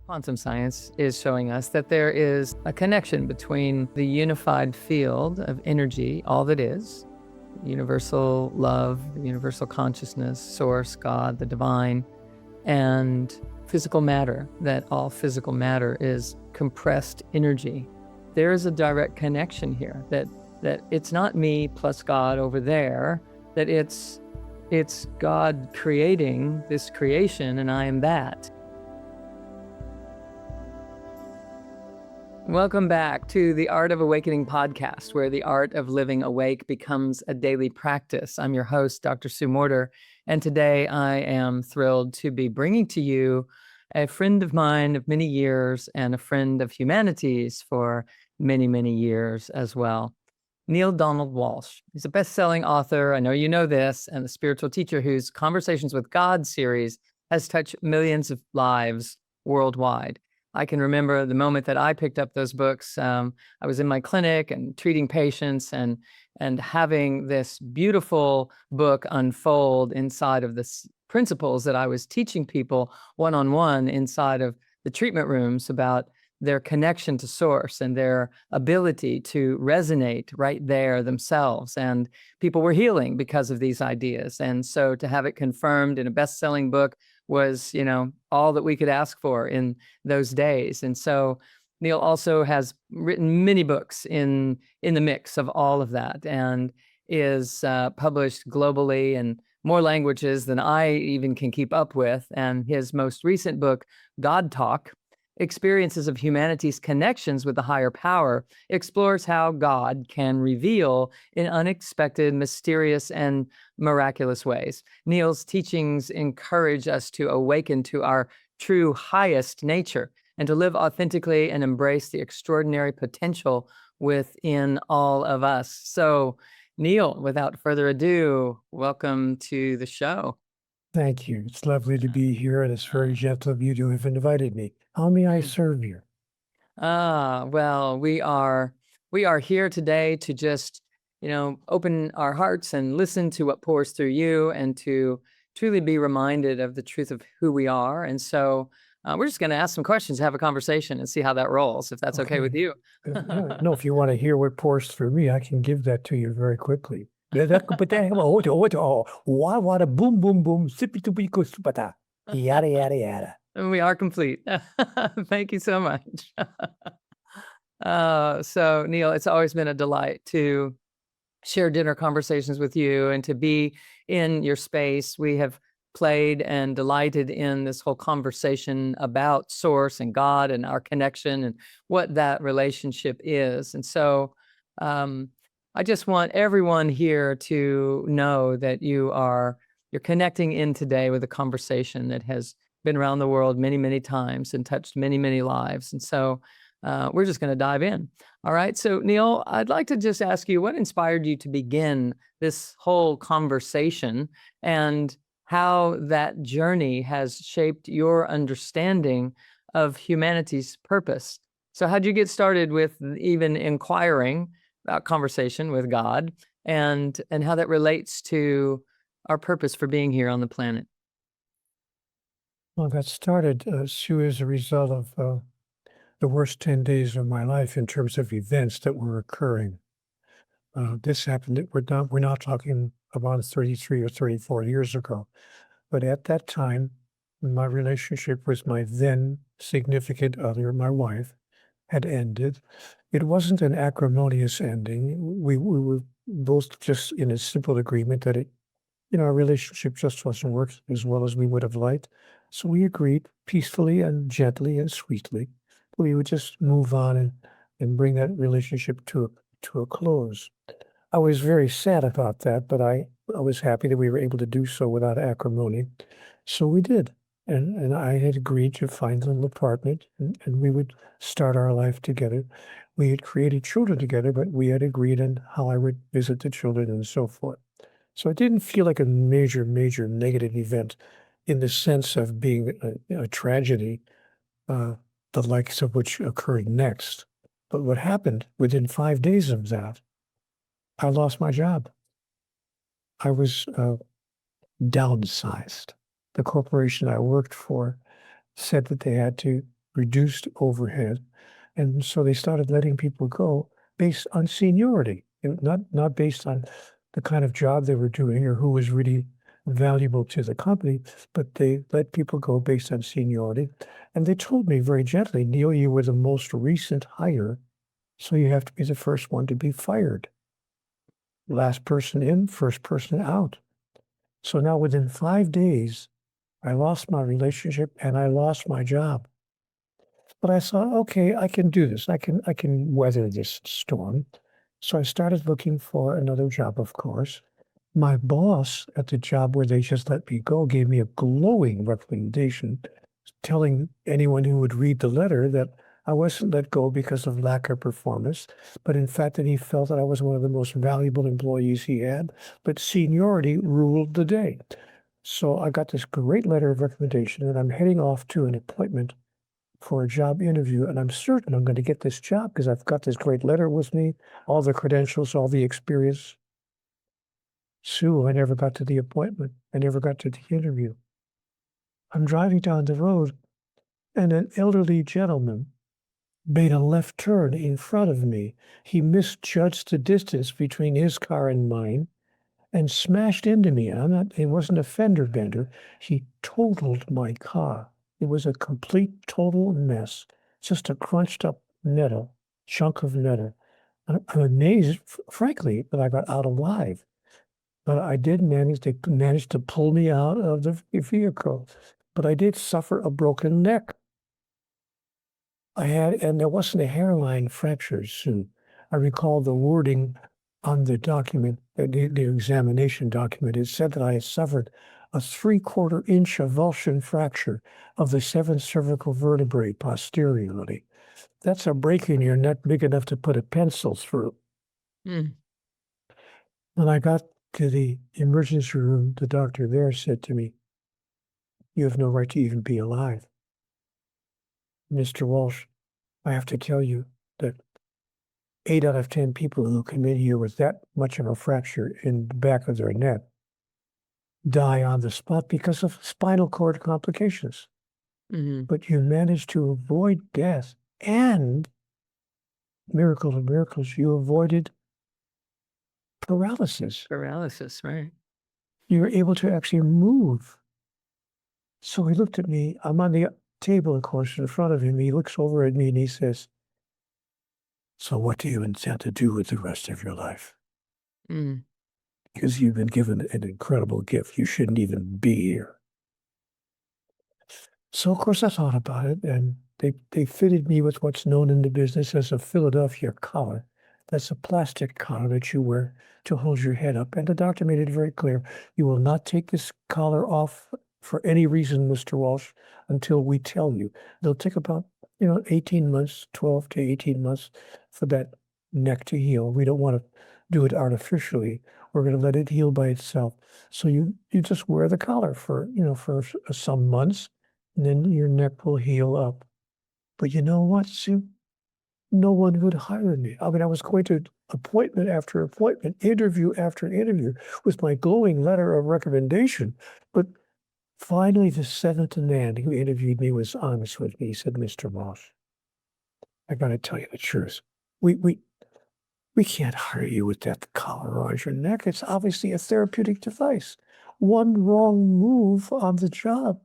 Quantum science is showing us that there is a connection between the unified field of energy, all that is, universal love, universal consciousness, source, God, the divine, and physical matter, that all physical matter is compressed energy. There is a direct connection here, that it's not me plus God over there, that it's God creating this creation and I am that. Welcome back to the Art of Awakening podcast, where the art of living awake becomes a daily practice. I'm your host, Dr. Sue Morter, and today I am thrilled to be bringing to you a friend of mine of many years and a friend of humanity's for many, many years as well. Neale Donald Walsh. He's a best-selling author, I know you know this, and a spiritual teacher whose Conversations with God series has touched millions of lives worldwide. I can remember the moment that I picked up those books. I was in my clinic and treating patients and having this beautiful book unfold inside of the principles that I was teaching people one-on-one inside of the treatment rooms about their connection to source and their ability to resonate right there themselves. And people were healing because of these ideas. And so to have it confirmed in a best-selling book was, all that we could ask for in those days. And so Neale also has written many books in the mix of all of that, and is published globally in more languages than I even can keep up with. And his most recent book, God Talk, Experiences of Humanity's Connections with the Higher Power, explores how God can reveal in unexpected, mysterious, and miraculous ways. Neale's teachings encourage us to awaken to our true highest nature and to live authentically and embrace the extraordinary potential within all of us. So, Neale, without further ado, welcome to the show. Thank you. It's lovely to be here, and it's very gentle of you to have invited me. How may I serve you? Well, we are here today to just, open our hearts and listen to what pours through you and to truly be reminded of the truth of who we are. And so we're just going to ask some questions, have a conversation, and see how that rolls, if that's okay with you. No, if you want to hear what pours through me, I can give that to you very quickly. Yada, boom, boom, yada, yada. And we are complete. Thank you so much. So, Neale, it's always been a delight to share dinner conversations with you and to be in your space. We have played and delighted in this whole conversation about source and God and our connection and what that relationship is. And so I just want everyone here to know that you're connecting in today with a conversation that has been around the world many, many times and touched many, many lives. And so we're just going to dive in. All right. So, Neale, I'd like to just ask you, what inspired you to begin this whole conversation and how that journey has shaped your understanding of humanity's purpose? So how'd you get started with even inquiring about conversation with God and how that relates to our purpose for being here on the planet? Well, that started, Sue, as a result of the worst 10 days of my life in terms of events that were occurring. This happened, we're not talking about 33 or 34 years ago, but at that time, my relationship with my then significant other, my wife, had ended. It wasn't an acrimonious ending. We were both just in a simple agreement that our relationship just wasn't working as well as we would have liked. So we agreed peacefully and gently and sweetly we would just move on and bring that relationship to a close. I was very sad about that, but I was happy that we were able to do so without acrimony. So we did. And I had agreed to find a little apartment and we would start our life together. We had created children together, but we had agreed on how I would visit the children and so forth. So it didn't feel like a major, major negative event in the sense of being a tragedy, the likes of which occurred next. But what happened within 5 days of that, I lost my job. I was downsized. The corporation I worked for said that they had to reduced overhead. And so they started letting people go based on seniority, and not based on the kind of job they were doing or who was really valuable to the company, but they let people go based on seniority. And they told me very gently, Neale, you were the most recent hire, so you have to be the first one to be fired. Last person in, first person out. So now within 5 days, I lost my relationship and I lost my job. But I thought, okay, I can do this. I can weather this storm. So I started looking for another job, of course. My boss at the job where they just let me go gave me a glowing recommendation, telling anyone who would read the letter that I wasn't let go because of lack of performance, but in fact that he felt that I was one of the most valuable employees he had, but seniority ruled the day. So I got this great letter of recommendation, and I'm heading off to an appointment for a job interview, and I'm certain I'm going to get this job because I've got this great letter with me, all the credentials, all the experience. Sue, I never got to the appointment. I never got to the interview. I'm driving down the road, and an elderly gentleman made a left turn in front of me. He misjudged the distance between his car and mine and smashed into me. It wasn't a fender bender. He totaled my car. It was a complete total mess, just a crunched up metal, chunk of metal. I'm amazed, frankly, that I got out alive. But I did manage to pull me out of the vehicle. But I did suffer a broken neck. And there wasn't a hairline fracture, Sue. I recall the wording on the document, the examination document. It said that I had suffered a 3/4 inch avulsion fracture of the 7th cervical vertebrae posteriorly. That's a break in your neck big enough to put a pencil through. Mm. When I got to the emergency room, the doctor there said to me, "You have no right to even be alive." Mr. Walsh, I have to tell you that 8 out of 10 people who come in here with that much of a fracture in the back of their neck die on the spot because of spinal cord complications. Mm-hmm. But you managed to avoid death, and miracle of miracles, you avoided paralysis. Paralysis, right? You were able to actually move. So he looked at me. I'm on the table, of course, in front of him. He looks over at me and he says, "So what do you intend to do with the rest of your life? Mm. Because you've been given an incredible gift. You shouldn't even be here." So, of course, I thought about it, and they fitted me with what's known in the business as a Philadelphia collar. That's a plastic collar that you wear to hold your head up. And the doctor made it very clear, you will not take this collar off for any reason, Mr. Walsh, until we tell you. It'll take about, 18 months, 12 to 18 months for that neck to heal. We don't want to do it artificially. We're going to let it heal by itself. So you just wear the collar for some months, and then your neck will heal up. But you know what, Sue? No one would hire me. I mean, I was going to appointment after appointment, interview after interview with my glowing letter of recommendation. But finally, the 7th man who interviewed me was honest with me. He said, "Mr. Moss, I got to tell you the truth. We can't hire you with that collar around your neck. It's obviously a therapeutic device. One wrong move on the job,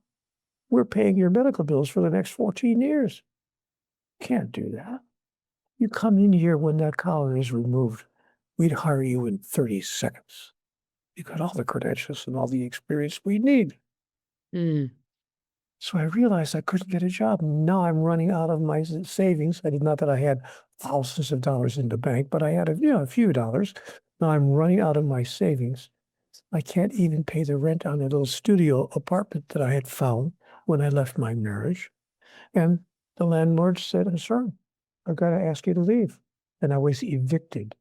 we're paying your medical bills for the next 14 years. Can't do that. You come in here when that collar is removed, we'd hire you in 30 seconds. You got all the credentials and all the experience we need." Mm. So I realized I couldn't get a job. Now I'm running out of my savings. I did not that I had thousands of dollars in the bank, but I had a few dollars. Now I'm running out of my savings. I can't even pay the rent on a little studio apartment that I had found when I left my marriage. And the landlord said, "I'm sorry, I've got to ask you to leave." And I was evicted.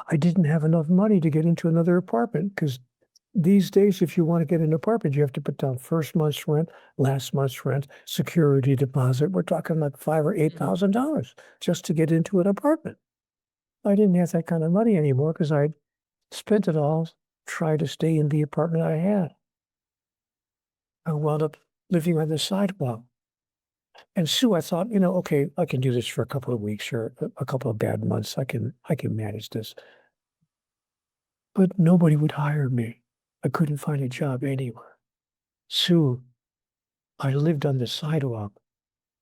I didn't have enough money to get into another apartment because these days, if you want to get an apartment, you have to put down first month's rent, last month's rent, security deposit. We're talking like $5,000 or $8,000 just to get into an apartment. I didn't have that kind of money anymore because I'd spent it all trying to stay in the apartment I had. I wound up living on the sidewalk. And Sue, I thought, okay, I can do this for a couple of weeks or a couple of bad months. I can manage this. But nobody would hire me. I couldn't find a job anywhere. Sue, I lived on the sidewalk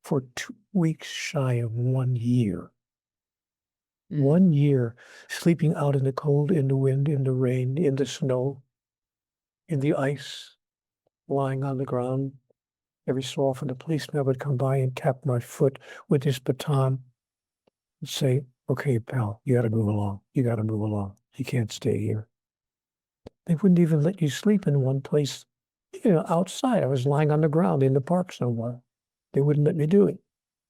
for 2 weeks shy of 1 year. 1 year sleeping out in the cold, in the wind, in the rain, in the snow, in the ice, lying on the ground. Every so often, a policeman would come by and tap my foot with his baton and say, okay, pal, you got to move along. You got to move along. You can't stay here. They wouldn't even let you sleep in one place, outside. I was lying on the ground in the park somewhere. They wouldn't let me do it.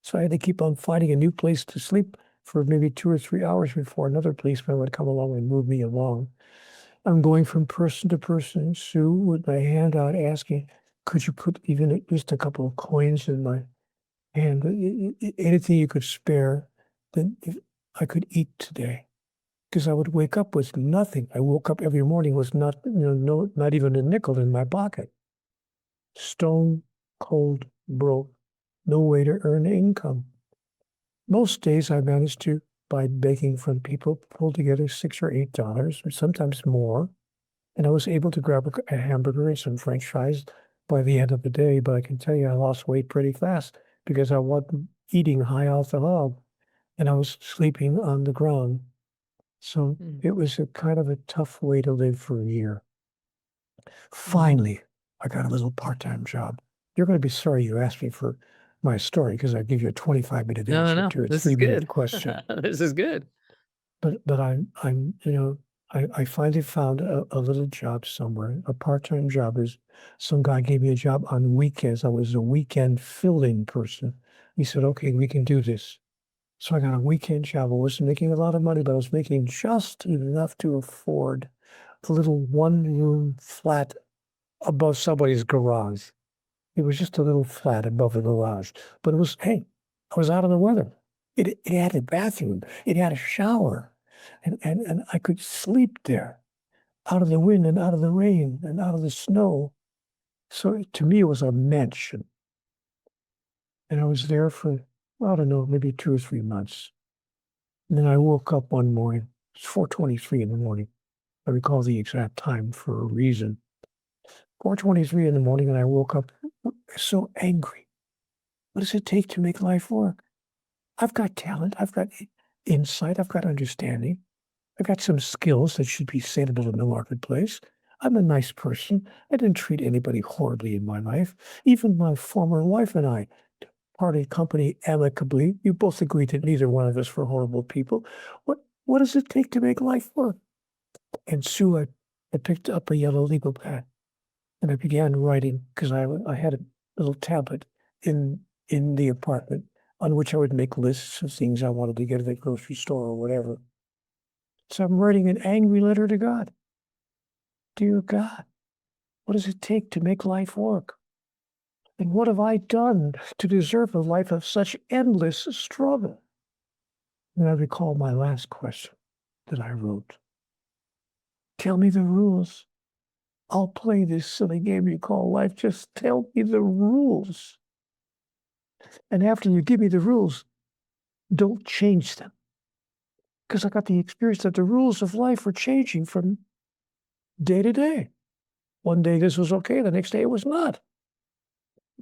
So I had to keep on finding a new place to sleep for maybe 2 or 3 hours before another policeman would come along and move me along. I'm going from person to person, Sue, with my hand out asking, could you put even at least a couple of coins in my hand? Anything you could spare that I could eat today. Because I would wake up with nothing. I woke up every morning with not even a nickel in my pocket. Stone cold broke, no way to earn income. Most days I managed to, by begging from people, pull together $6 or $8, or sometimes more. And I was able to grab a hamburger and some French fries by the end of the day. But I can tell you I lost weight pretty fast because I wasn't eating high off the hog and I was sleeping on the ground. So it was a kind of a tough way to live for a year. Finally, I got a little part-time job. You're going to be sorry you asked me for my story because I give you a 25-minute answer to a 3-minute question. This is good. But I finally found a little job somewhere. A part-time job is some guy gave me a job on weekends. I was a weekend fill-in person. He said, okay, we can do this. So I got a weekend job. I wasn't making a lot of money, but I was making just enough to afford a little one-room flat above somebody's garage. It was just a little flat above the garage. But it was, hey, I was out of the weather. It had a bathroom. It had a shower. And I could sleep there, out of the wind and out of the rain and out of the snow. So to me, it was a mansion. And I was there for, I don't know, maybe 2 or 3 months. And then I woke up one morning. It's 4:23 in the morning. I recall the exact time for a reason. 4:23 in the morning, and I woke up so angry. What does it take to make life work? I've got talent. I've got insight. I've got understanding. I've got some skills that should be saleable in the marketplace. I'm a nice person. I didn't treat anybody horribly in my life. Even my former wife and I parted company amicably. You both agreed that neither one of us were horrible people. What does it take to make life work? And Sue, I picked up a yellow legal pad and I began writing because I had a little tablet in the apartment on which I would make lists of things I wanted to get at the grocery store or whatever. So I'm writing an angry letter to God. Dear God, what does it take to make life work? And what have I done to deserve a life of such endless struggle? And I recall my last question that I wrote. Tell me the rules. I'll play this silly game you call life. Just tell me the rules. And after you give me the rules, don't change them. Because I got the experience that the rules of life were changing from day to day. One day this was okay, the next day it was not.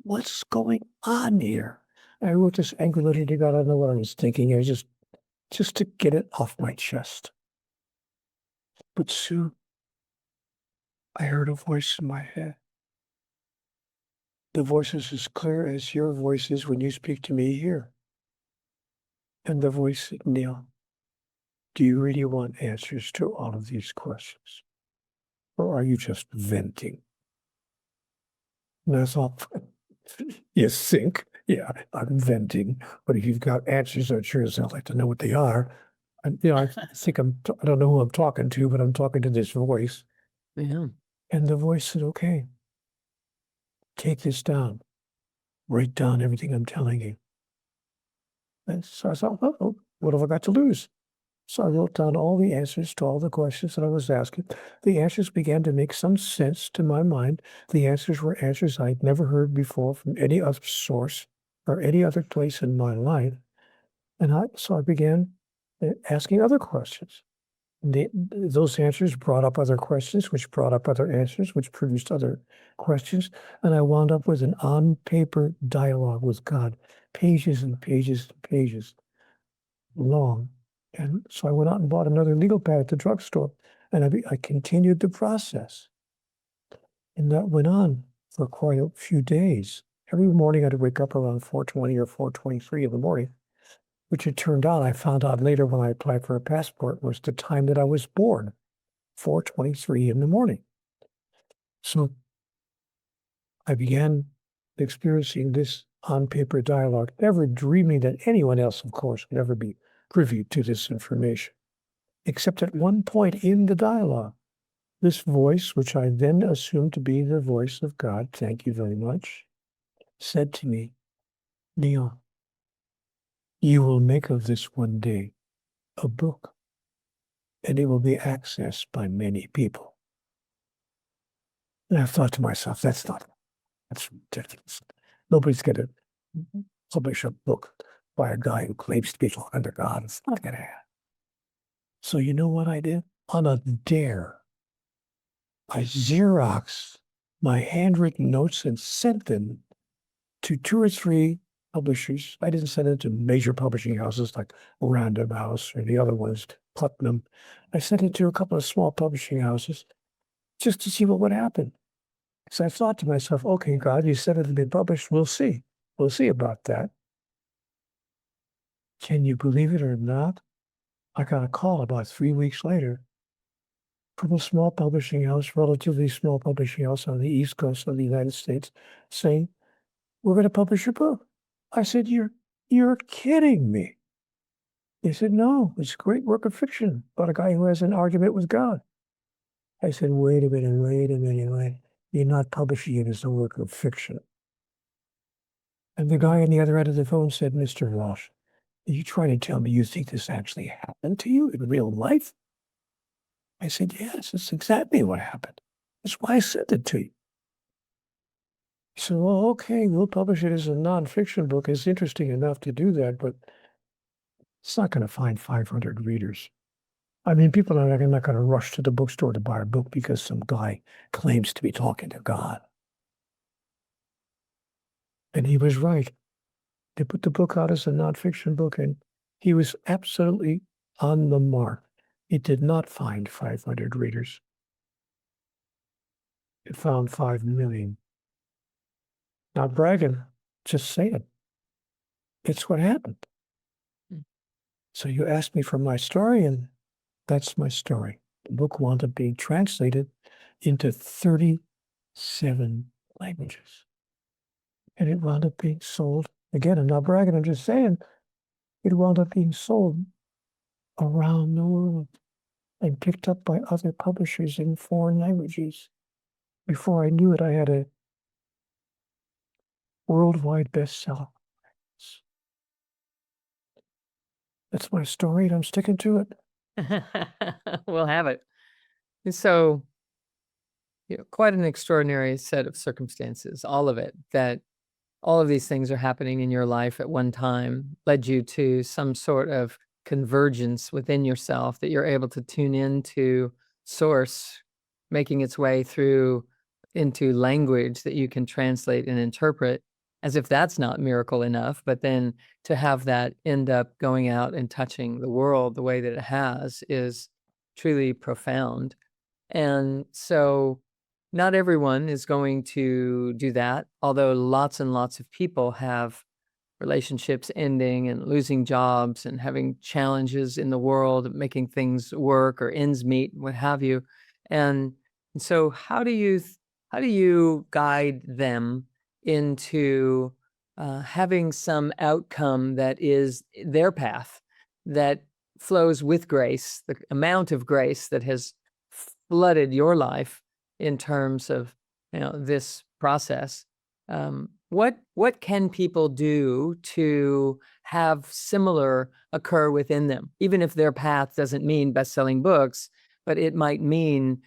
What's going on here? I wrote this angry letter to God. I don't know what I was thinking. I was just to get it off my chest. But Sue, I heard a voice in my head. The voice is as clear as your voice is when you speak to me here. And the voice said, Neale, do you really want answers to all of these questions? Or are you just venting? And I thought, you think? Yeah, I'm venting. But if you've got answers, I'd sure as hell like to know what they are. And, I think I don't know who I'm talking to, but I'm talking to this voice. Yeah. And the voice said, okay, take this down. Write down everything I'm telling you. And so I thought, oh, what have I got to lose? So I wrote down all the answers to all the questions that I was asking. The answers began to make some sense to my mind. The answers were answers I'd never heard before from any other source. or any other place in my life. And so I began asking other questions. Those answers brought up other questions, which brought up other answers, which produced other questions. And I wound up with an on-paper dialogue with God, pages and pages and pages long. And so I went out and bought another legal pad at the drugstore, and I continued the process. And that went on for quite a few days. Every morning I'd wake up around 4:20 or 4:23 in the morning, which it turned out, I found out later when I applied for a passport, was the time that I was born, 4:23 in the morning. So I began experiencing this on-paper dialogue, never dreaming that anyone else, of course, would ever be privy to this information. Except at one point in the dialogue, this voice, which I then assumed to be the voice of God, thank you very much, said to me, Neale, you will make of this one day a book, and it will be accessed by many people. And I thought to myself, that's ridiculous. Nobody's going to publish a book by a guy who claims to be under God. It's not going to happen. So you know what I did? On a dare, I Xeroxed my handwritten notes and sent them to 2 or 3 publishers. I didn't send it to major publishing houses like Random House or the other ones, Putnam. I sent it to a couple of small publishing houses just to see what would happen. So I thought to myself, okay, God, you said it had been published. We'll see. We'll see about that. Can you believe it or not? I got a call about 3 weeks later from a small publishing house, relatively small publishing house on the East Coast of the United States, saying, we're going to publish your book. I said, you're kidding me. They said, no, it's a great work of fiction about a guy who has an argument with God. I said, wait a minute. You're not publishing it as a work of fiction. And the guy on the other end of the phone said, Mr. Walsh, are you trying to tell me you think this actually happened to you in real life? I said, yes, that's exactly what happened. That's why I sent it to you. He said, well, okay, we'll publish it as a nonfiction book. It's interesting enough to do that, but it's not going to find 500 readers. I mean, people are not going to rush to the bookstore to buy a book because some guy claims to be talking to God. And he was right. They put the book out as a nonfiction book, and he was absolutely on the mark. It did not find 500 readers. It found 5 million. Not bragging, just saying. It's what happened. So you asked me for my story, and that's my story. The book wound up being translated into 37 languages. And it wound up being sold. Again, I'm not bragging, I'm just saying, it wound up being sold around the world and picked up by other publishers in foreign languages. Before I knew it, I had a worldwide bestseller. That's my story, and I'm sticking to it. We'll have it. And so, quite an extraordinary set of circumstances, all of it, that all of these things are happening in your life at one time, led you to some sort of convergence within yourself that you're able to tune into source, making its way through into language that you can translate and interpret, as if that's not miracle enough, but then to have that end up going out and touching the world the way that it has is truly profound. And so not everyone is going to do that, although lots and lots of people have relationships ending and losing jobs and having challenges in the world, making things work or ends meet, what have you. And so how do you guide them into having some outcome that is their path, that flows with grace, the amount of grace that has flooded your life in terms of this process? What can people do to have similar occur within them, even if their path doesn't mean best-selling books, but it might mean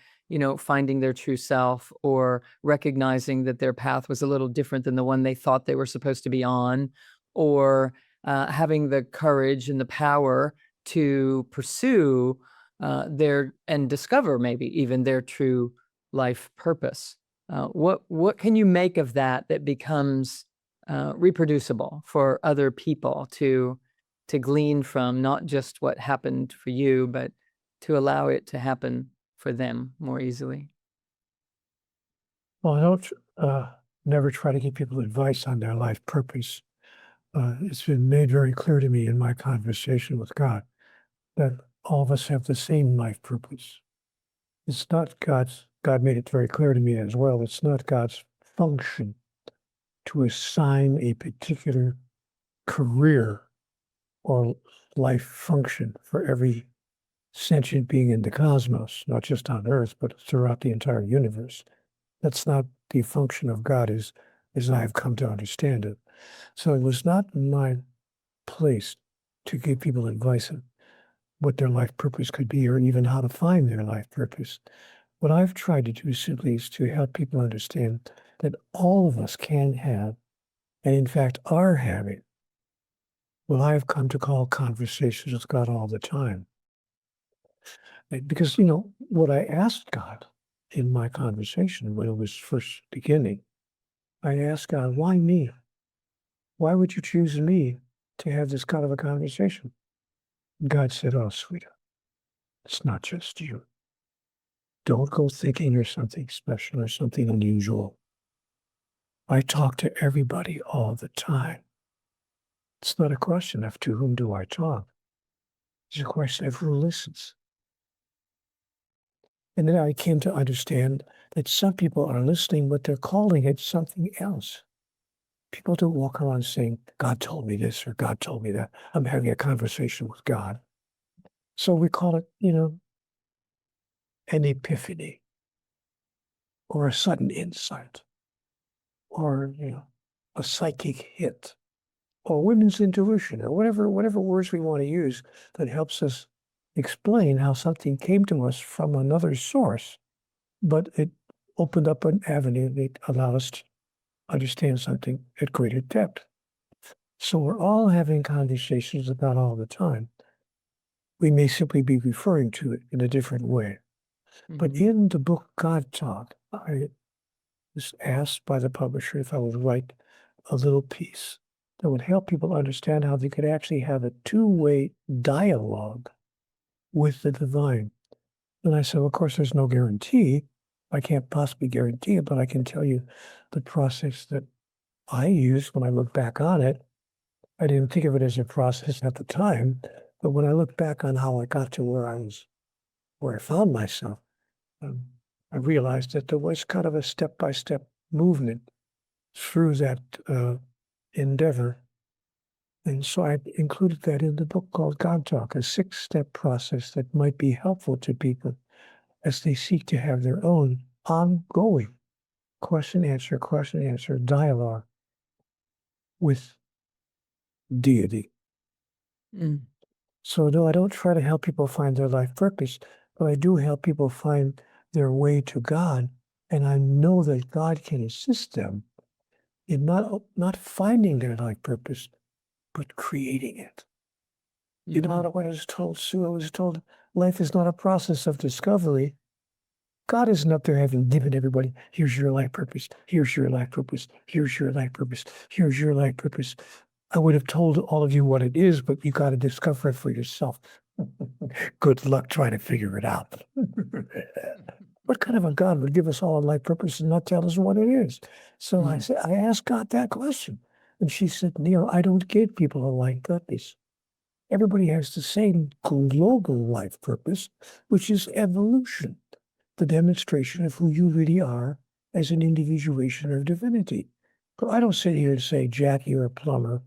finding their true self, or recognizing that their path was a little different than the one they thought they were supposed to be on, or having the courage and the power to pursue and discover maybe even their true life purpose. What can you make of that becomes reproducible for other people to glean from, not just what happened for you, but to allow it to happen for them more easily? Well, I don't never try to give people advice on their life purpose. It's been made very clear to me in my conversation with God that all of us have the same life purpose. It's not God made it very clear to me as well. It's not God's function to assign a particular career or life function for every sentient being in the cosmos, not just on Earth, but throughout the entire universe. That's not the function of God as I've come to understand it. So it was not my place to give people advice on what their life purpose could be, or even how to find their life purpose. What I've tried to do simply is to help people understand that all of us can have, and in fact are having, what I've come to call conversations with God all the time. Because, what I asked God in my conversation when it was first beginning, I asked God, why me? Why would you choose me to have this kind of a conversation? God said, oh, sweetheart, it's not just you. Don't go thinking you're something special or something unusual. I talk to everybody all the time. It's not a question of to whom do I talk. It's a question of who listens. And then I came to understand that some people are listening, but they're calling it something else. People don't walk around saying, God told me this or God told me that. I'm having a conversation with God. So we call it, an epiphany or a sudden insight or, a psychic hit or women's intuition or whatever words we want to use that helps us explain how something came to us from another source, but it opened up an avenue that allowed us to understand something at greater depth. So we're all having conversations about all the time. We may simply be referring to it in a different way. But in the book God Talk, I was asked by the publisher if I would write a little piece that would help people understand how they could actually have a two-way dialogue with the divine. And I said, well, of course, there's no guarantee. I can't possibly guarantee it, but I can tell you the process that I used when I look back on it. I didn't think of it as a process at the time, but when I look back on how I got to where I found myself, I realized that there was kind of a step-by-step movement through that endeavor. And so I included that in the book called God Talk, a 6-step process that might be helpful to people as they seek to have their own ongoing question-answer dialogue with deity. So no, I don't try to help people find their life purpose, but I do help people find their way to God. And I know that God can assist them in not finding their life purpose, but creating it. You know what I was told, Sue? I was told life is not a process of discovery. God isn't up there having given everybody, here's your life purpose, here's your life purpose, here's your life purpose, here's your life purpose. I would have told all of you what it is, but you got to discover it for yourself. Good luck trying to figure it out. What kind of a God would give us all a life purpose and not tell us what it is? So I asked God that question. And she said, Neale, I don't give people a life purpose. Everybody has the same global life purpose, which is evolution, the demonstration of who you really are as an individuation of divinity. But I don't sit here and say, Jack, you're a plumber.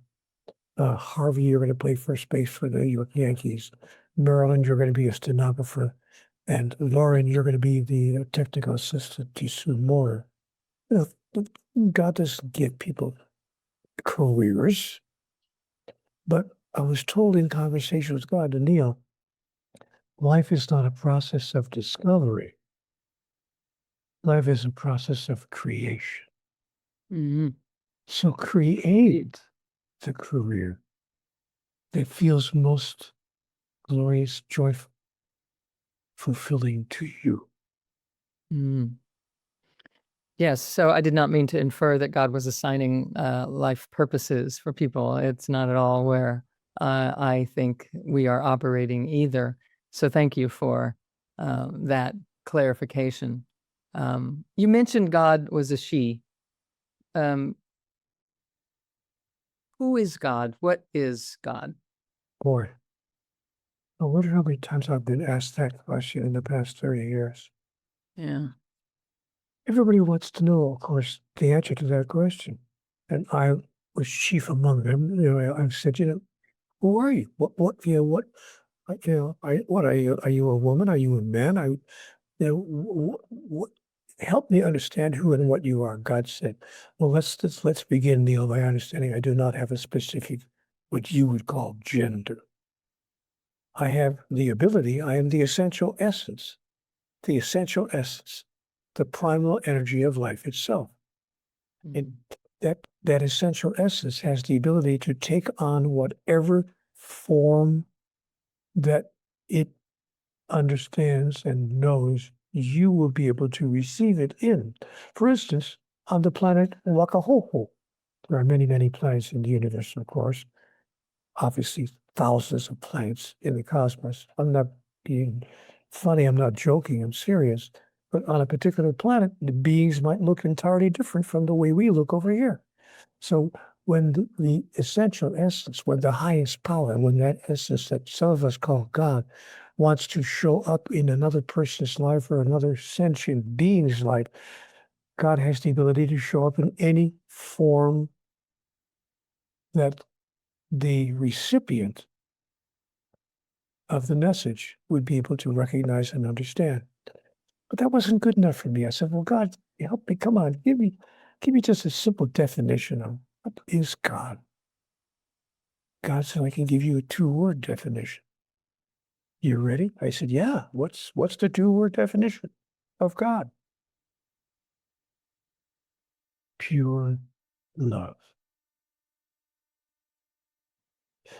Harvey, you're going to play first base for the New York Yankees. Marilyn, you're going to be a stenographer. And Lauren, you're going to be the technical assistant to Morter. God doesn't give people careers. But I was told in conversation with God, Neale, life is not a process of discovery. Life is a process of creation. Mhm. So create the career that feels most glorious, joyful, fulfilling to you. Mm. Yes, so I did not mean to infer that God was assigning life purposes for people. It's not at all where I think we are operating either. So thank you for that clarification. You mentioned God was a she. Um, who is God? What is God? Boy, I wonder how many times I've been asked that question in the past 30 years. Yeah. Everybody wants to know, of course, the answer to that question. And I was chief among them. I've said, who are you? What are you? Are you a woman? Are you a man? What, help me understand who and what you are. God said, well, let's begin, Neale, by understanding I do not have a specific, what you would call gender. I have the ability, I am the essential essence, the primal energy of life itself. And that essential essence has the ability to take on whatever form that it understands and knows you will be able to receive it in. For instance, on the planet Wakahoho, there are many, many planets in the universe, of course, obviously thousands of planets in the cosmos. I'm not being funny, I'm not joking, I'm serious. But on a particular planet, the beings might look entirely different from the way we look over here. So when the essential essence, when the highest power, when that essence that some of us call God wants to show up in another person's life or another sentient being's life, God has the ability to show up in any form that the recipient of the message would be able to recognize and understand. But that wasn't good enough for me. I said, well, God, help me. Come on, give me just a simple definition of what is God. God said, I can give you a 2-word definition. You ready? I said, yeah. What's the 2-word definition of God? Pure love.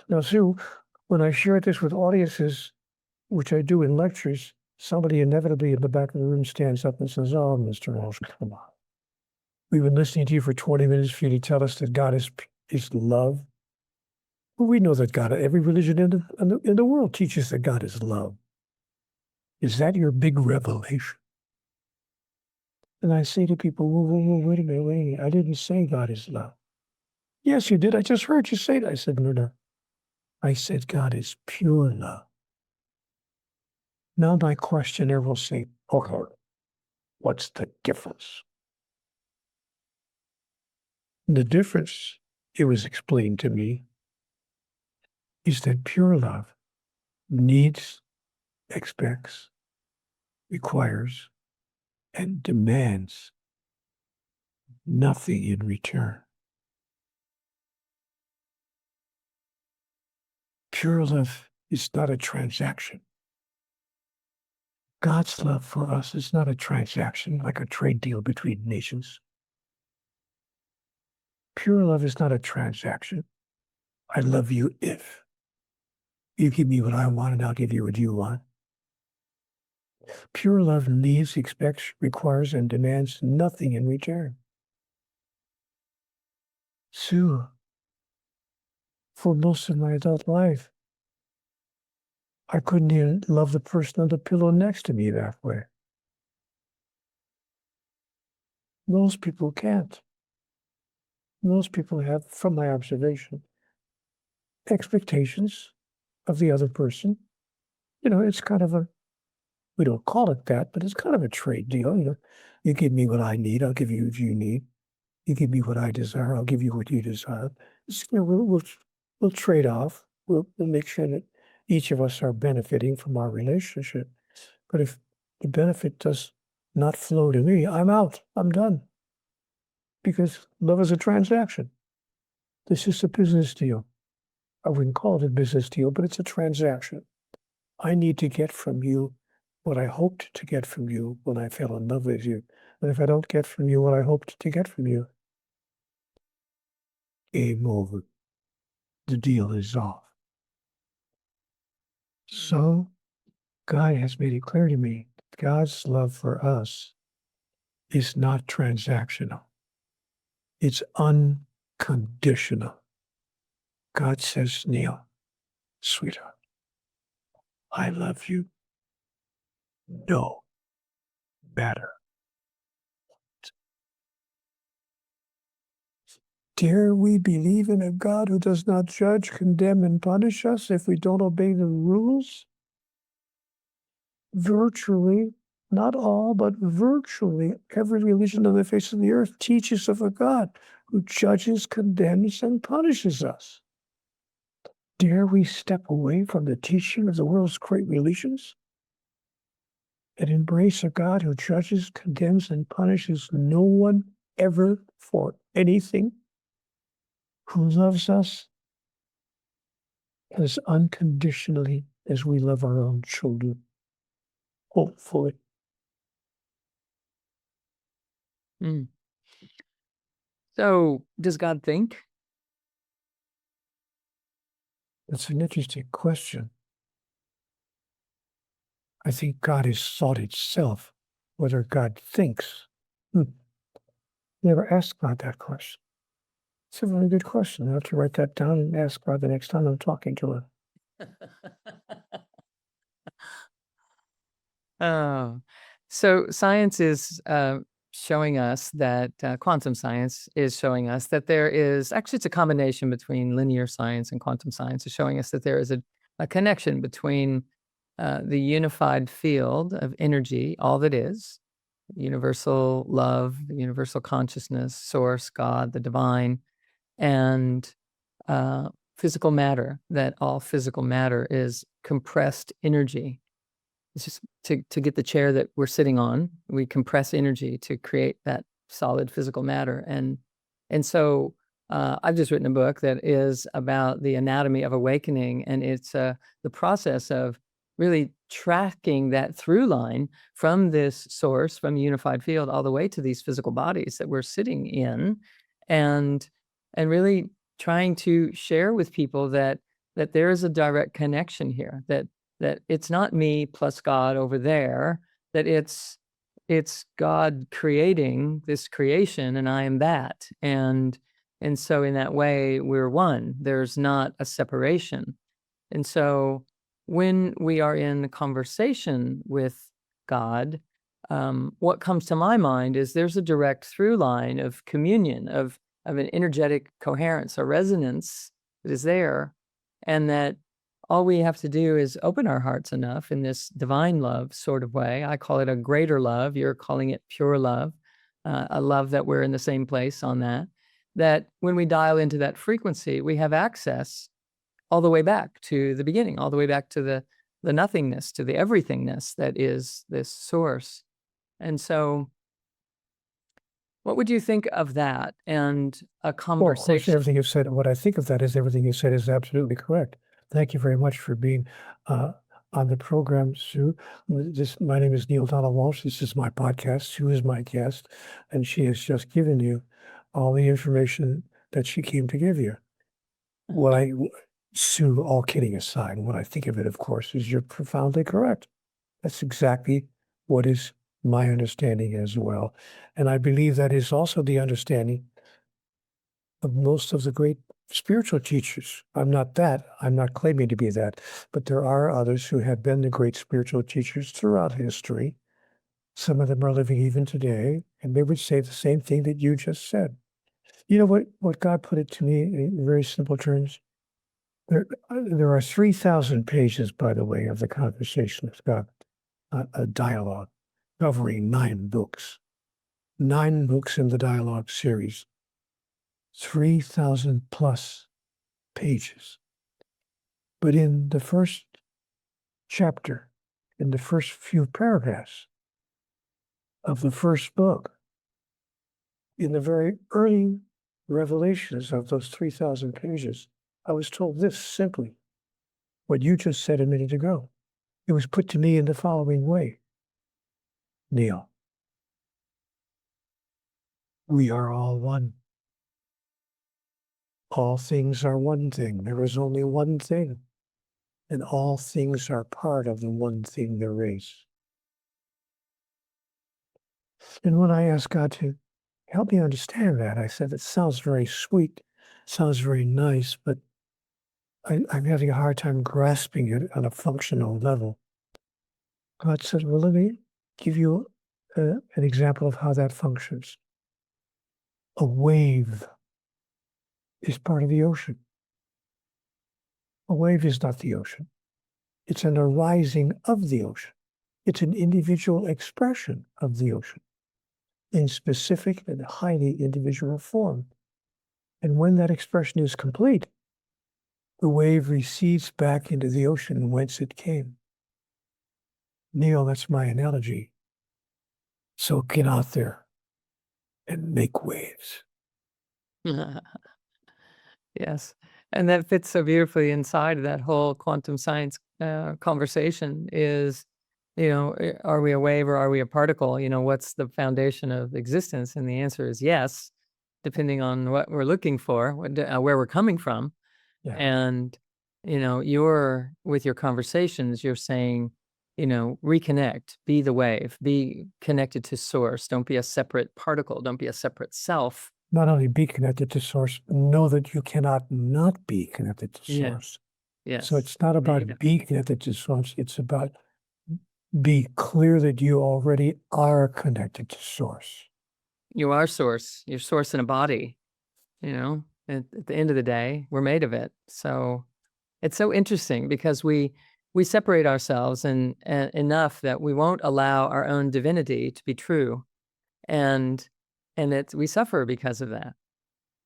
Now, Sue, when I share this with audiences, which I do in lectures, somebody inevitably in the back of the room stands up and says, oh, Mr. Walsh, come on. We've been listening to you for 20 minutes for you to tell us that God is love. Well, we know that God, every religion in the world teaches that God is love. Is that your big revelation? And I say to people, whoa, wait a minute. I didn't say God is love. Yes, you did. I just heard you say that. I said, no. I said God is pure love. Now my questioner will say, okay, what's the difference? The difference, it was explained to me, is that pure love needs, expects, requires, and demands nothing in return. Pure love is not a transaction. God's love for us is not a transaction like a trade deal between nations. Pure love is not a transaction. I love you if you give me what I want and I'll give you what you want. Pure love needs, expects, requires, and demands nothing in return. Sue, for most of my adult life, I couldn't even love the person on the pillow next to me that way. Most people can't. Most people have, from my observation, expectations of the other person. It's kind of we don't call it that, but it's kind of a trade deal. You give me what I need, I'll give you what you need. You give me what I desire, I'll give you what you desire. We'll trade off. We'll make sure that each of us are benefiting from our relationship. But if the benefit does not flow to me, I'm out. I'm done. Because love is a transaction. This is a business deal. I wouldn't call it a business deal, but it's a transaction. I need to get from you what I hoped to get from you when I fell in love with you. And if I don't get from you what I hoped to get from you, game over. The deal is off. So God has made it clear to me that God's love for us is not transactional. It's unconditional. God says, Neale, sweetheart, I love you no matter. Dare we believe in a God who does not judge, condemn, and punish us if we don't obey the rules? Virtually, not all, but virtually every religion on the face of the earth teaches of a God who judges, condemns, and punishes us. Dare we step away from the teaching of the world's great religions and embrace a God who judges, condemns, and punishes no one ever for anything, who loves us as unconditionally as we love our own children, hopefully. Mm. So, does God think? That's an interesting question. I think God is thought itself, whether God thinks. Never asked God that question. It's a very good question. I'll have to write that down and ask God the next time I'm talking to him. Oh, so science is showing us that quantum science is showing us that there is actually it's a combination between linear science and quantum science is showing us that there is a connection between the unified field of energy, all that is, universal love, universal consciousness, source, God, the divine, and physical matter, that all physical matter is compressed energy. It's just to get the chair that we're sitting on, we compress energy to create that solid physical matter. And so I've just written a book that is about the anatomy of awakening, and it's the process of really tracking that through line from this source, from the unified field, all the way to these physical bodies that we're sitting in, and really trying to share with people that there is a direct connection here, that it's not me plus God over there, that it's God creating this creation and I am that. And so in that way we're one. There's not a separation. And so when we are in conversation with God, what comes to my mind is there's a direct through line of communion, of an energetic coherence, a resonance that is there, and that all we have to do is open our hearts enough in this divine love sort of way. I call it a greater love. You're calling it pure love, a love that we're in the same place on that. That when we dial into that frequency, we have access all the way back to the beginning, all the way back to the nothingness, to the everythingness that is this source. And so, what would you think of that and a Well, of course, conversation? everything you've said, what I think of that is everything you said is absolutely correct. Thank you very much for being on the program, Sue. My name is Neale Donald Walsh. This is my podcast. Sue is my guest, and she has just given you all the information that she came to give you. Sue, all kidding aside, what I think of it, of course, is you're profoundly correct. That's exactly what is my understanding as well. And I believe that is also the understanding of most of the great spiritual teachers. I'm not that. I'm not claiming to be that. But there are others who have been the great spiritual teachers throughout history. Some of them are living even today, and they would say the same thing that you just said. You know what God put it to me in very simple terms? There are 3,000 pages, by the way, of the conversation of God, a dialogue covering 9 books. 9 books in the dialogue series. 3,000 plus pages. But in the first chapter, in the first few paragraphs of the first book, in the very early revelations of those 3,000 pages, I was told this simply, what you just said a minute ago. It was put to me in the following way. Neale, We are all one. All things are one thing. There is only one thing. And all things are part of the one thing there is. And when I asked God to help me understand that, I said, it sounds very sweet, sounds very nice, but I'm having a hard time grasping it on a functional level. God said, well, let me give you an example of how that functions. A wave is part of the ocean. A wave is not the ocean. It's an arising of the ocean. It's an individual expression of the ocean in specific and highly individual form. And when that expression is complete, the wave recedes back into the ocean whence it came. Neale, that's my analogy. So get out there and make waves. Yes. And that fits so beautifully inside of that whole quantum science conversation is, are we a wave or are we a particle? What's the foundation of existence? And the answer is yes, depending on what we're looking for, where we're coming from. Yeah. And, you're with your conversations, you're saying, reconnect, be the wave, be connected to source. Don't be a separate particle. Don't be a separate self. Not only be connected to source, know that you cannot not be connected to source. Yes. So it's not about being connected to source. It's about be clear that you already are connected to source. You are source. You're source in a body, at the end of the day, we're made of it. So it's so interesting because we separate ourselves and enough that we won't allow our own divinity to be true. And we suffer because of that.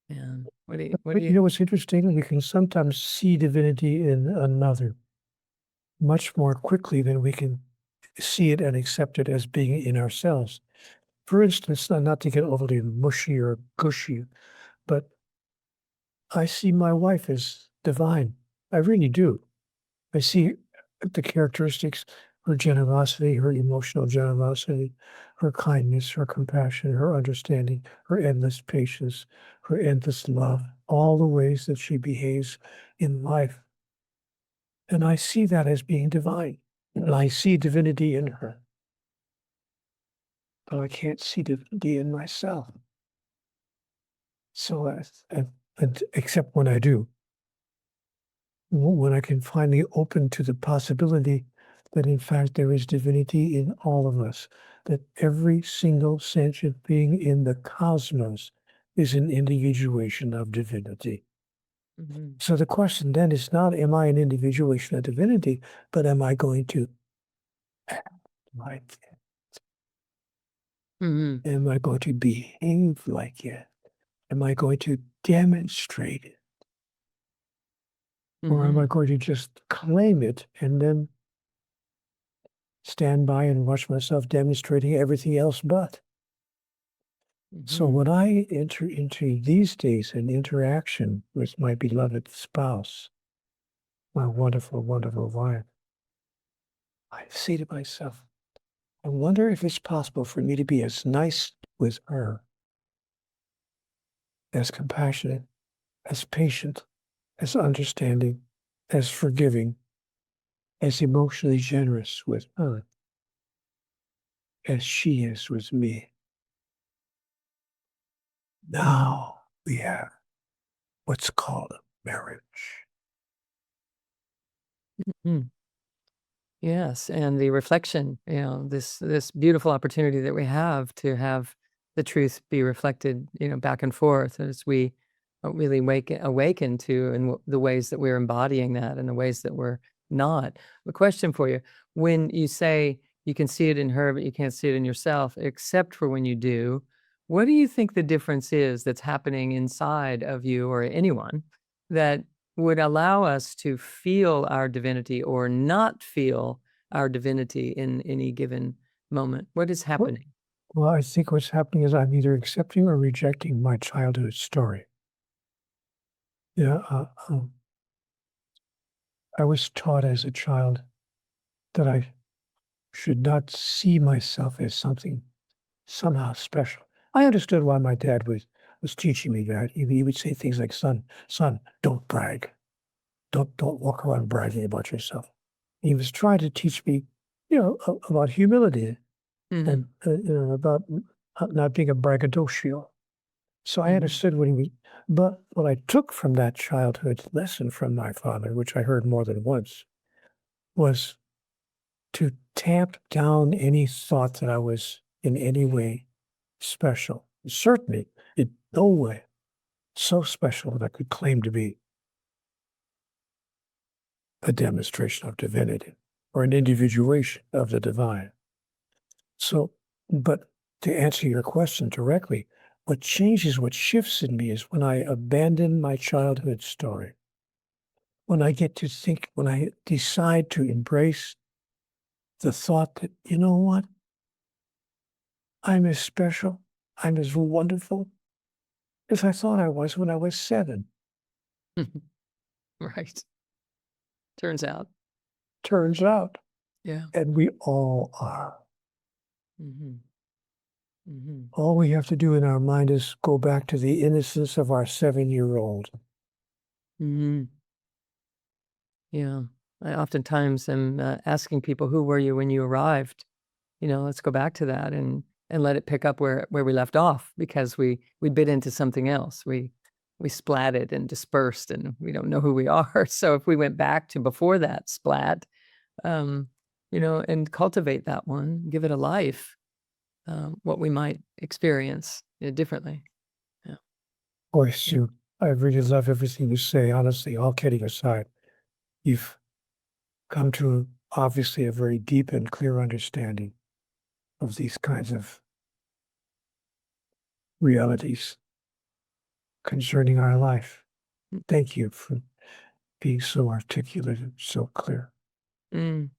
And You know what's interesting? We can sometimes see divinity in another much more quickly than we can see it and accept it as being in ourselves. For instance, not to get overly mushy or gushy, but I see my wife as divine. I really do. I see the characteristics, her generosity, her emotional generosity, her kindness, her compassion, her understanding, her endless patience, her endless love, all the ways that she behaves in life. And I see that as being divine. And I see divinity in her. But I can't see divinity in myself. So, except when I do. When I can finally open to the possibility that in fact there is divinity in all of us, that every single sentient being in the cosmos is an individuation of divinity. Mm-hmm. So the question then is not, am I an individuation of divinity, but am I going to act like it? Mm-hmm. Am I going to behave like it? Am I going to demonstrate it? Or am I going to just claim it and then stand by and watch myself demonstrating everything else but? So when I enter into these days an interaction with my beloved spouse, my wonderful, wonderful wife, I say to myself, I wonder if it's possible for me to be as nice with her, as compassionate, as patient, as understanding, as forgiving, as emotionally generous with her as she is with me. Now we have what's called a marriage. Mm. Yes, and the reflection, this beautiful opportunity that we have to have the truth be reflected, back and forth as we really awaken to and the ways that we're embodying that and the ways that we're not. A question for you: when you say you can see it in her, but you can't see it in yourself, except for when you do, what do you think the difference is that's happening inside of you or anyone that would allow us to feel our divinity or not feel our divinity in any given moment? What is happening? Well, I think what's happening is I'm either accepting or rejecting my childhood story. Yeah, I was taught as a child that I should not see myself as something somehow special. I understood why my dad was teaching me that. He would say things like, son, don't brag. Don't walk around bragging about yourself. He was trying to teach me, about humility and Mhm. about not being a braggadocio. So I Mhm. understood what he was. But what I took from that childhood lesson from my father, which I heard more than once, was to tamp down any thought that I was in any way special. Certainly, in no way so special that I could claim to be a demonstration of divinity or an individuation of the divine. So, but to answer your question directly, what changes, what shifts in me is when I abandon my childhood story, when I get to think, when I decide to embrace the thought that, you know what, I'm as special, I'm as wonderful as I thought I was when I was 7. Right. Turns out. Turns out, Yeah. and we all are. Mhm. Mhm. All we have to do in our mind is go back to the innocence of our 7-year-old. Mhm. Yeah. I oftentimes am asking people, "Who were you when you arrived?" Let's go back to that and let it pick up where we left off because we bit into something else. We splatted and dispersed, and we don't know who we are. So if we went back to before that splat, um, and cultivate that one, give it a life, what we might experience differently. Yeah. Boy, Yeah. Sue, I really love everything you say. Honestly, all kidding aside, you've come to obviously a very deep and clear understanding of these kinds of realities concerning our life. Thank you for being so articulate and so clear. Mm.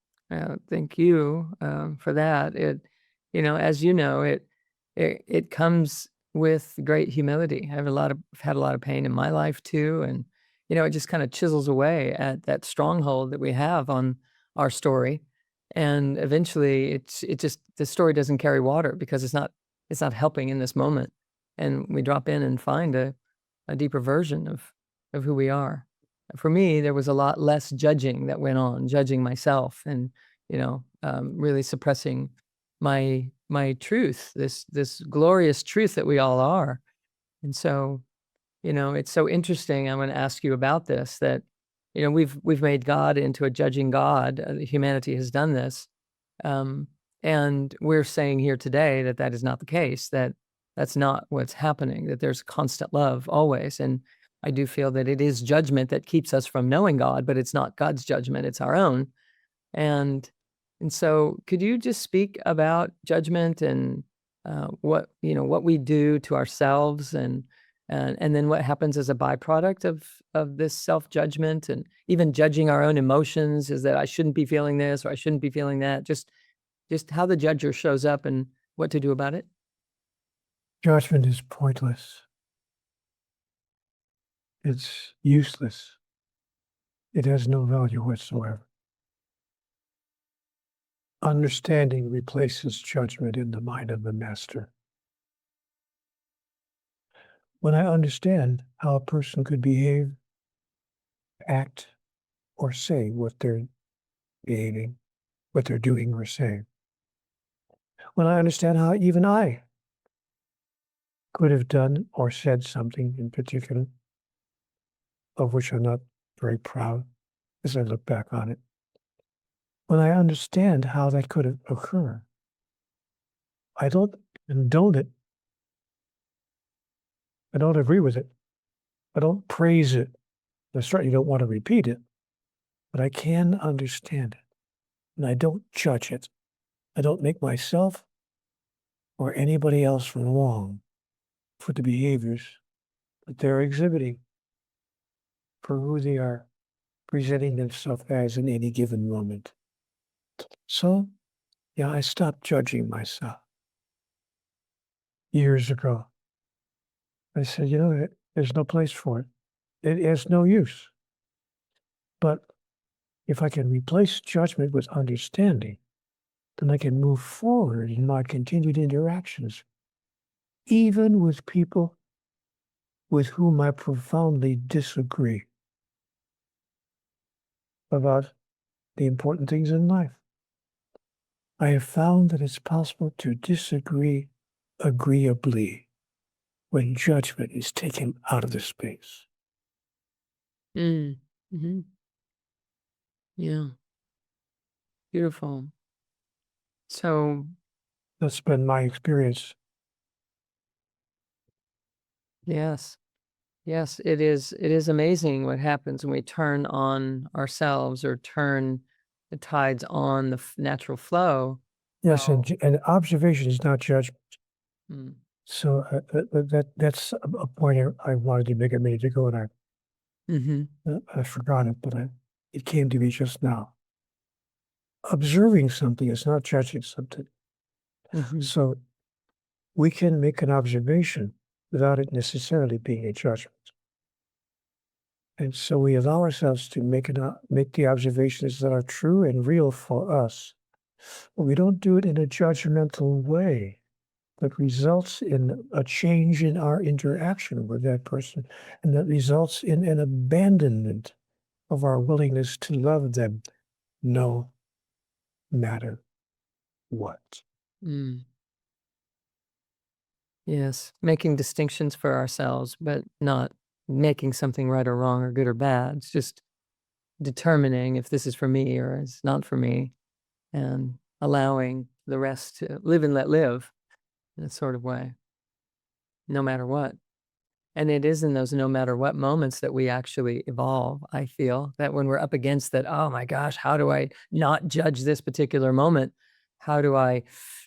Thank you for that. As you know, it comes with great humility. I've had a lot of pain in my life too, and it just kind of chisels away at that stronghold that we have on our story, and eventually, the story doesn't carry water because it's not helping in this moment, and we drop in and find a deeper version of who we are. For me, there was a lot less judging that went on, judging myself and, really suppressing my truth, this glorious truth that we all are. And so, it's so interesting. I'm going to ask you about this that, we've made God into a judging God. Humanity has done this. Um, and we're saying here today that that is not the case, that that's not what's happening, that there's constant love always. And I do feel that it is judgment that keeps us from knowing God, but it's not God's judgment, it's our own. And and so could you just speak about judgment and what we do to ourselves and then what happens as a byproduct of this self-judgment and even judging our own emotions is that I shouldn't be feeling this or I shouldn't be feeling that. Just how the judger shows up and what to do about it? Judgment is pointless. It's useless. It has no value whatsoever. Understanding replaces judgment in the mind of the master. When I understand how a person could behave, act, or say what they're behaving, what they're doing or saying, when I understand how even I could have done or said something in particular, of which I'm not very proud as I look back on it, when I understand how that could have occurred, I don't condone it. I don't agree with it. I don't praise it. I certainly don't want to repeat it, but I can understand it. And I don't judge it. I don't make myself or anybody else wrong for the behaviors that they're exhibiting, for who they are presenting themselves as in any given moment. So, yeah, I stopped judging myself years ago. I said, there's no place for it. It has no use. But if I can replace judgment with understanding, then I can move forward in my continued interactions even with people with whom I profoundly disagree about the important things in life. I have found that it's possible to disagree agreeably when judgment is taken out of the space. Mm-hmm. Yeah. Beautiful. So, That's been my experience. yes. Yes, it is. It is amazing what happens when we turn on ourselves or turn the tides on the natural flow. Yes, How, and observation is not judgment. mm, So that's a point I wanted to make a minute ago, and mhm, I forgot it, but it came to me just now. Observing something is not judging something. mhm, So we can make an observation without it necessarily being a judgment. And so we allow ourselves to make the observations that are true and real for us. But we don't do it in a judgmental way that results in a change in our interaction with that person, and that results in an abandonment of our willingness to love them no matter what. mm. Yes, making distinctions for ourselves, but not making something right or wrong or good or bad. It's just determining if this is for me or it's not for me, and allowing the rest to live and let live in a sort of way, no matter what. And it is in those no matter what moments that we actually evolve. I feel that when we're up against that, oh my gosh, how do I not judge this particular moment? How do I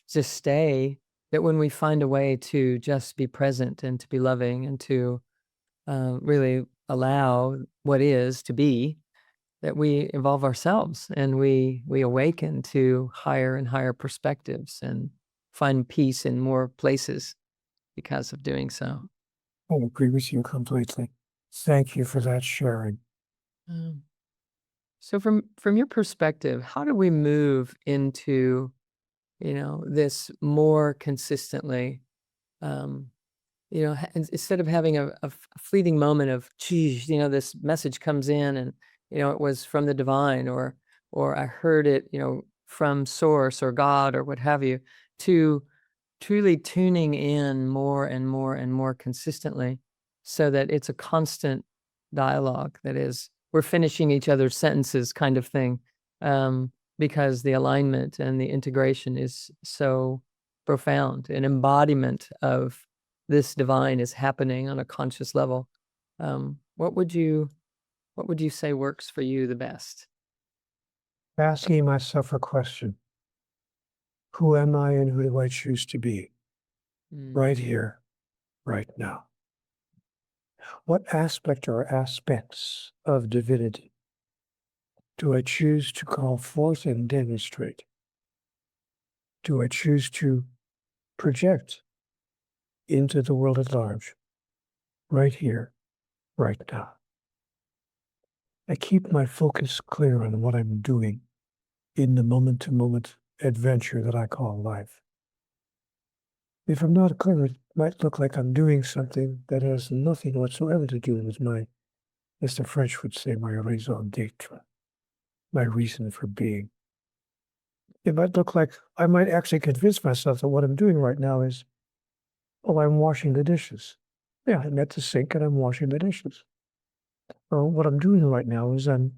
just stay? That when we find a way to just be present and to be loving and to really allow what is to be, that we evolve ourselves and we awaken to higher and higher perspectives and find peace in more places because of doing so. I agree with you completely. Thank you for that sharing. Mm. So from your perspective, how do we move into, this more consistently? Um, instead of having a fleeting moment of, geez, this message comes in and it was from the divine, or I heard it, from source or God or what have you, to truly tuning in more and more and more consistently so that it's a constant dialogue that is we're finishing each other's sentences kind of thing, because the alignment and the integration is so profound. An embodiment of this divine is happening on a conscious level. What would you say works for you the best? Asking myself a question: who am I and who do I choose to be Mm, right here, right now? What aspect or aspects of divinity do I choose to call forth and demonstrate? Do I choose to project into the world at large, right here, right now? I keep my focus clear on what I'm doing in the moment to moment adventure that I call life. If I'm not clear, it might look like I'm doing something that has nothing whatsoever to do with as the French would say, my raison d'etre, my reason for being. It might look like I might actually convince myself that what I'm doing right now is, oh, I'm washing the dishes. Yeah, I'm at the sink and I'm washing the dishes. Or what I'm doing right now is I'm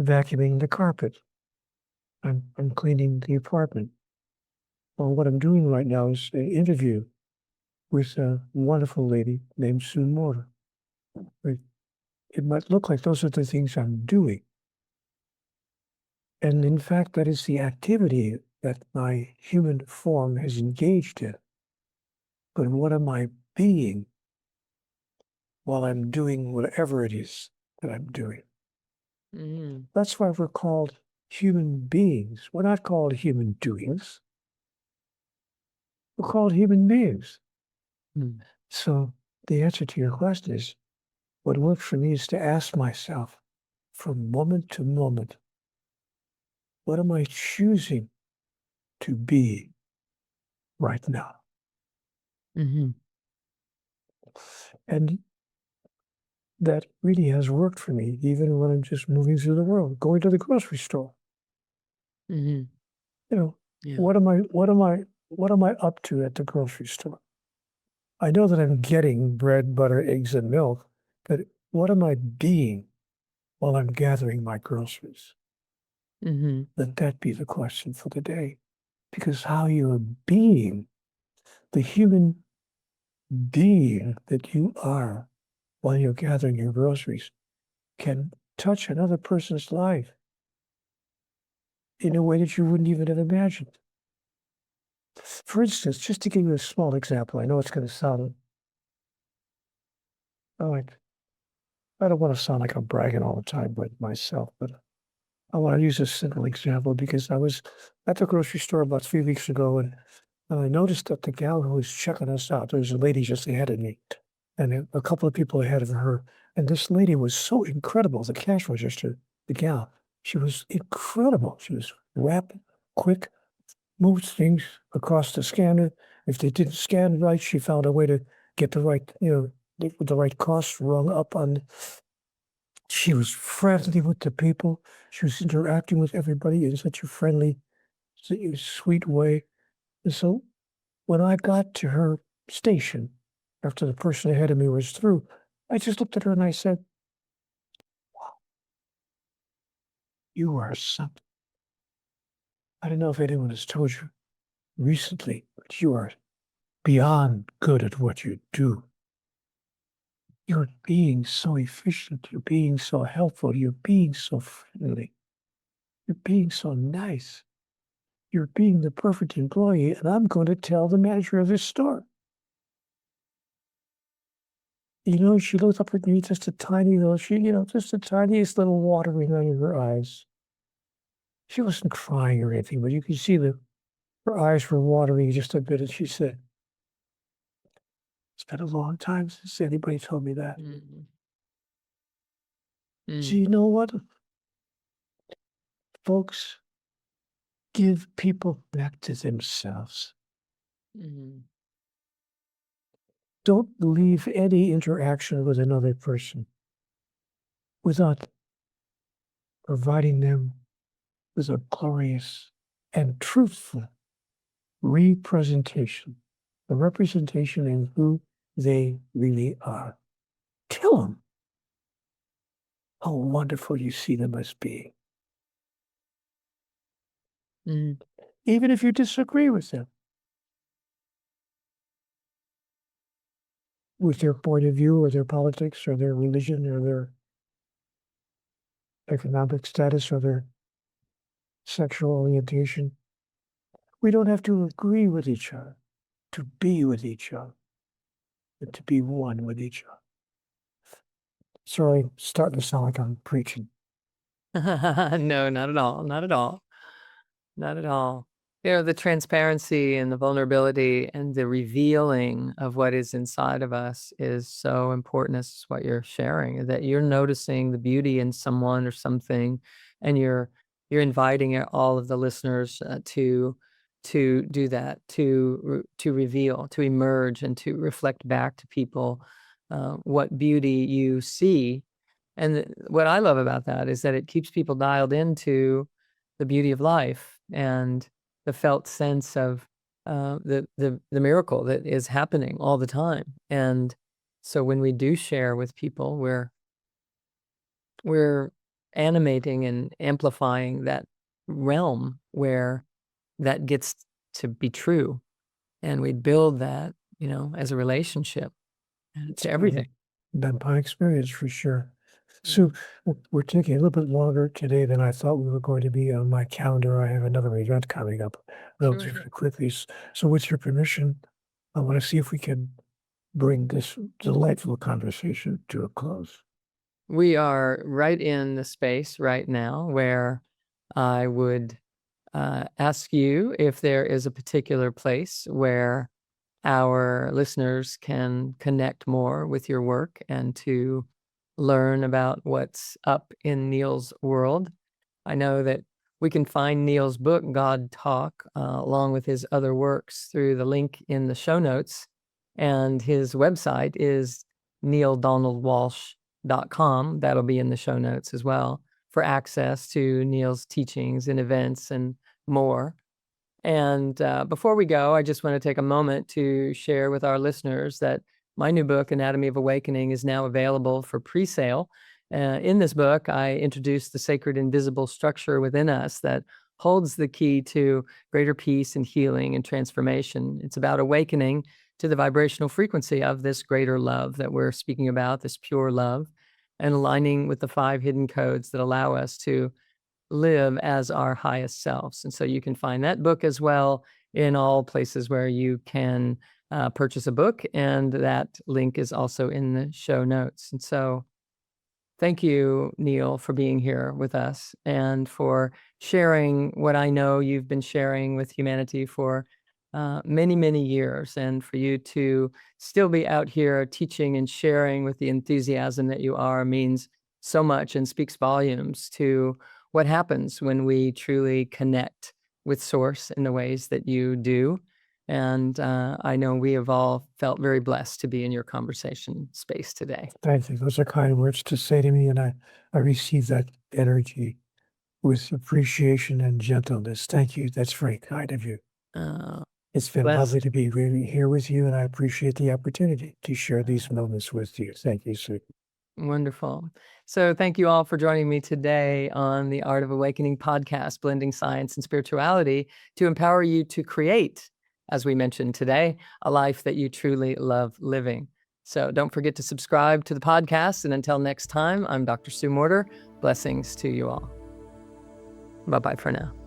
vacuuming the carpet. I'm cleaning the apartment. Or what I'm doing right now is an interview with a wonderful lady named Morter. It might look like those are the things I'm doing. And in fact, that is the activity that my human form has engaged in. But what am I being while I'm doing whatever it is that I'm doing? mm, That's why we're called human beings. We're not called human doings. We're called human beings. mm, So the answer to your question is, what works for me is to ask myself from moment to moment, what am I choosing to be right now? mhm. And that really has worked for me, even when I'm just moving through the world, going to the grocery store. Mhm. You know, Yeah. what am I up to at the grocery store? I know that I'm getting bread, butter, eggs, and milk, but what am I being while I'm gathering my groceries? Mhm. Let that be the question for the day. Because how you're being, the human being that you are while you're gathering your groceries, can touch another person's life in a way that you wouldn't even have imagined. For instance, just to give you a small example, I know it's going to sound like I don't want to sound like I'm bragging all the time with myself, but I want to use a simple example because I was at the grocery store about 3 weeks ago and I noticed that the gal who was checking us out, there was a lady just ahead of me and a couple of people ahead of her. And this lady was so incredible, the cash register, the gal, she was incredible. She was rapid, quick, moved things across the scanner. If they didn't scan right, she found a way to get the right, the right cost rung up on. She was friendly with the people. She was interacting with everybody in such a friendly, such a sweet way. And so when I got to her station, after the person ahead of me was through, I just looked at her and I said, "You are something." I don't know if anyone has told you recently, but you are beyond good at what you do. You're being so efficient. You're being so helpful. You're being so friendly. You're being so nice. You're being the perfect employee. And I'm going to tell the manager of this store. She looked up at me, just a tiny little, just the tiniest little watering under her eyes. She wasn't crying or anything, but you could see that her eyes were watering just a bit. And she said, "It's been a long time since anybody told me that." Mhm. So Mm. you know what, folks? Give people back to themselves. Mhm. Don't leave any interaction with another person without providing them with a glorious and truthful representation, a representation in who they really are. Tell them how wonderful you see them as being, Mm. even if you disagree with them, with their point of view or their politics or their religion or their economic status or their sexual orientation. We don't have to agree with each other to be with each other, but to be one with each other. Sorry, starting to sound like I'm preaching. No, not at all. Not at all. Not at all. The transparency and the vulnerability and the revealing of what is inside of us is so important. As what you're sharing, that you're noticing the beauty in someone or something, and you're inviting all of the listeners to do that, to reveal, to emerge, and to reflect back to people what beauty you see. And what I love about that is that it keeps people dialed into the beauty of life and the felt sense of the miracle that is happening all the time. And so when we do share with people, we're animating and amplifying that realm where that gets to be true, and we build that, as a relationship It's to everything. been my experience for sure. So Mhm. we're taking a little bit longer today than I thought we were going to be on my calendar. I have another event coming up Sure. relatively quickly. So with your permission, I want to see if we can bring this delightful conversation to a close. We are right in the space right now where I would ask you if there is a particular place where our listeners can connect more with your work and to learn about what's up in Neale's world. I know that we can find Neale's book, God Talk, along with his other works through the link in the show notes. And his website is nealdonaldwalsh.com. That'll be in the show notes as well for access to Neale's teachings and events and more. And before we go, I just want to take a moment to share with our listeners that my new book, Anatomy of Awakening, is now available for pre-sale. In this book, I introduce the sacred invisible structure within us that holds the key to greater peace and healing and transformation. It's about awakening to the vibrational frequency of this greater love that we're speaking about, this pure love, and aligning with the 5 hidden codes that allow us to live as our highest selves. And so you can find that book as well in all places where you can purchase a book. And that link is also in the show notes. And so thank you, Neale, for being here with us and for sharing what I know you've been sharing with humanity for many, many years, and for you to still be out here teaching and sharing with the enthusiasm that you are means so much and speaks volumes to what happens when we truly connect with Source in the ways that you do. And I know we have all felt very blessed to be in your conversation space today. Thank you. Those are kind words to say to me, and I receive that energy with appreciation and gentleness. Thank you. That's very kind of you. It's been lovely to be really here with you, and I appreciate the opportunity to share these moments with you. Thank you, sir. Wonderful. So thank you all for joining me today on the Art of Awakening podcast, blending science and spirituality to empower you to create, as we mentioned today, a life that you truly love living. So don't forget to subscribe to the podcast. And until next time, I'm Dr. Sue Morter. Blessings to you all. Bye-bye for now.